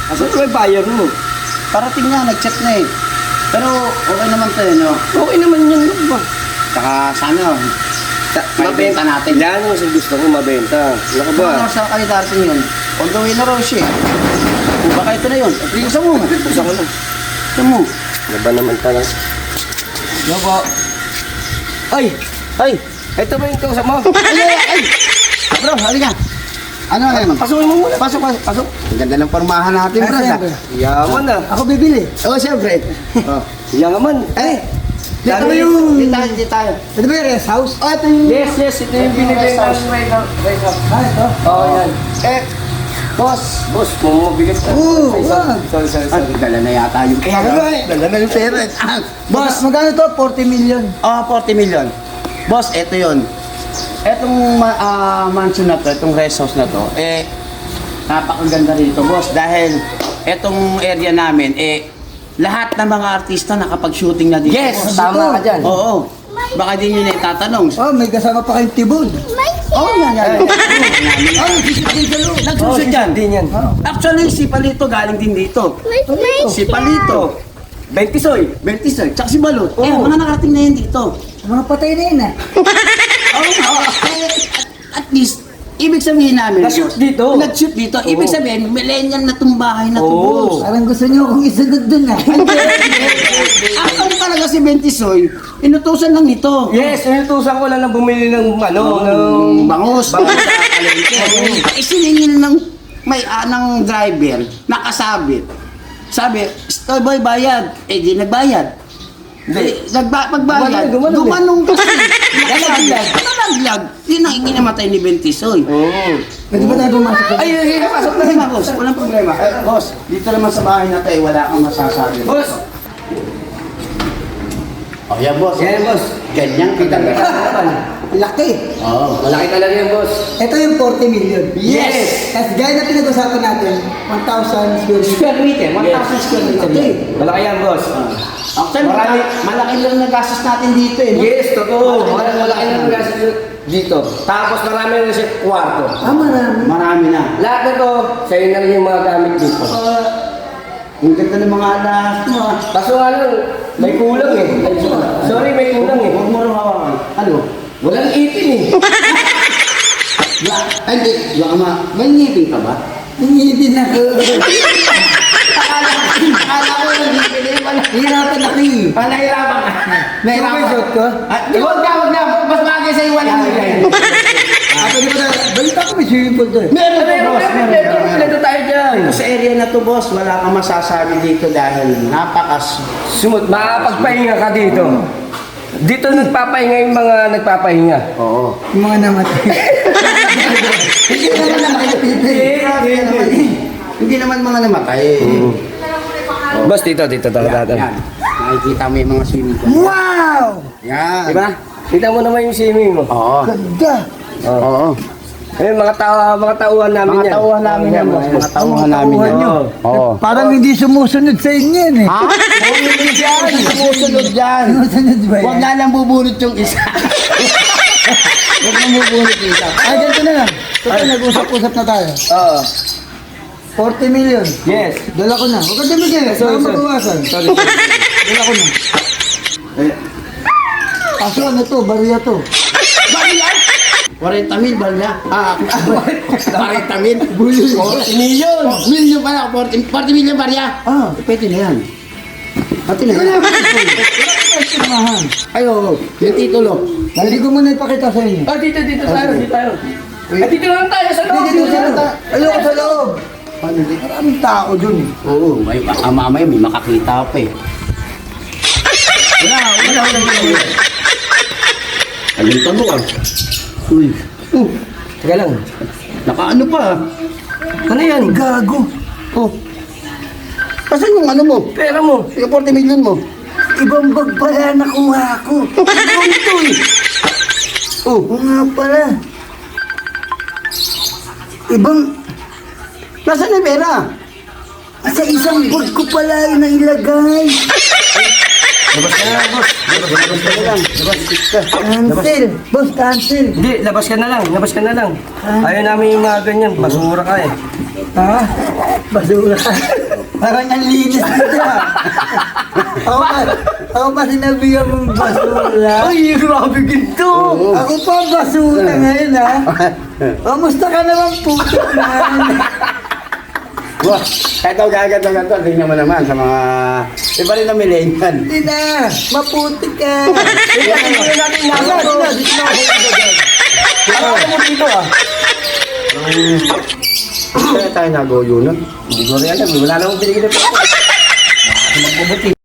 Asa ko yung buyer mo? Parating nga, nag-chat na eh. Pero okay naman tayo, no? Okay naman yan, ba? Saka sana, mabenta natin. Yan ang gusto ko mabenta. Ano ka ba? Ano sa kayo darating yun? On the way na raw siya. Kung baka ito na yun, iusan mo. Gusto ko na. Iusan mo. Ano ba naman talang? Ano po? Ay! Ay! Ito ba yung kausap mo? Ay! Bro, halika. Ano na yun? Pasukin mo muna. Pasok. Ang ganda ng pormahan natin, bro. Yaman na. Ako bibili. Oo, siyempre. Oh. Yaman. Dito ba yung... Dito tayo. Ito ba yung rest house? Oh, ito yung... Yes, ito yung binibenta ng right up. ito? Oo, yan. Boss, mabigat ka. Sorry. Dala na yata yung pera. Dala na yung pera. Boss, magkano to? 40 million. 40 million. Boss, ito yun. Etong mansion na to, itong rest house na to, napakaganda rito, boss. Dahil etong area namin, lahat ng mga artista nakapag-shooting na dito. Yes, boss. tama ka dyan. Oo. Baka din yun itatanong. May kasama pa kayong tibod. Oo, yan. Nagsusod dyan. Din yan. Actually, si Palito galing din dito. Si Palito. Bentisoy. Tsaka si Balot. Mga nakarating na yan dito. Mga patay na yun At least, ibig sabihin namin, Nag-shoot dito. Nag-shoot dito. Ibig sabihin, millennial na itong bahay na ito, Oo. boss. Parang gusto nyo akong isunod dun Ang talaga si Bentisoy, inutusan lang nito. Yes, inutusan ko lang na bumili ng ng Bangus. Isiningil ng ng driver, nakasabit. Sabi, Stoy boy, bayad. Di nagbayad. Pagbayad, gumanong kasi. Nalaglag. Yun ang ikinamatay ni Bentisoy. Pwede ba tayo pumasok? Ay, pasok na rin, boss. Walang problema. Boss, dito naman sa bahay na tayo, wala kang masasabi. Boss! Yan, boss. Yan, boss. Ganyan kita. Laki. Oo. Malaki talaga yung boss. Ito yung 40 million. Yes! At gaya na pinag-usapan natin, 1,000 square meter. Square meter, 1,000 square meter. Okay. Malaki yan, boss. Actually, malaki lang nagastos natin dito eh. No? Yes, totoo. Malaki lang ang gastos dito. Tapos marami na siya kwarto. Marami. Marami na. Lahat na to, sa'yo na rin yung mga gamit dito. Ang ganda ng mga alas mo. Kaso nga lang, may kulang eh. Sorry, may kulang eh. Huwag mo rin hawakan. Ano? Walang ipin eh. Ay, hindi. Yung ama, may ngipin ka ba? Hindi na ko. Akala ko yung ngipin eh. Hirapan ako eh. Nahirapan ka. Nahirapan ko? Huwag na. Mas bagay sa'yo walang ngipin. Ako di ba na, balita ko may swimming pool doon. Meron to, boss. Meron. Ito tayo dyan. Sa area na to, boss, wala kang masasabi dito dahil Sumut, makapagpahinga ka dito. Dito nagpapahinga yung mga nagpapahinga. Oo. Yung mga namatay. Hindi naman namatay. Hindi naman mga namatay. Boss, dito tayo. Yan. Nakikita mo yung mga swimming pool. Wow! Yan. Diba? Kita mo naman yung swimming mo. Oo. Ganda. Oo. Eh, mga tauhan namin yan. Mga tauhan namin yan, boss. Mga tauhan namin yan. nyo. Oo. Parang hindi sumusunod sa inyo yan eh. Ha? Hindi dyan. Sumusunod dyan. Sumusunod ba Huwag yan? na lang bubulot yung isa. Huwag na bubulot yung isa. Ay, ganito na lang. Total, nag-usap-usap na tayo. Oo. 40 million. Yes. Dala ko na. Huwag kang damigin. Sorry, Baka sorry. mabawasan. Dala ko na. Kaso ano to? Barya to. 40 mil ba niya? 40 mil? Million! Million pala, 40 million ba niya? Pwede na yan. Pati na yan. Estimahan. Ay, oo. Yung titulo. Hindi ko muna ipakita sa inyo. Dito tayo. Dito lang tayo sa loob. Dito sa loob. Ayoko sa loob. Maraming tao dun. Oo, may mamaya may makakita pa eh. Wala. Anong tago ah? Uy. Teka lang. Nakaano pa? Ano yan? Gago. Oh. Kasi yung ano mo? Pera mo. Yung 40 million mo? Ibang bag pala nakuha ko. Ito eh. Oh. Oo nga pala. Ibang... Nasaan yung pera? Sa isang bag ko pala yung nailagay. Labas ka na, boss. Cancel. Boss, cancel. Hindi, labas ka na lang. Ayaw namin yung mga ganyan. Basura ka eh. Ha? Basura. Parang ang linis dito ah. Ako pa sinabihan mong basura. Ay, grabe ginto! Ako pa ang basura ngayon ha. Kamusta ka naman puto man? Boss, eto gaganto ganto. Tingnan mo naman sa mga... Iba rin na millennial. Hindi na, maputi ka. Ano mo dito ah? Kaya tayo nagoyo nun. Hindi ko rin alam. Wala namang binigyan na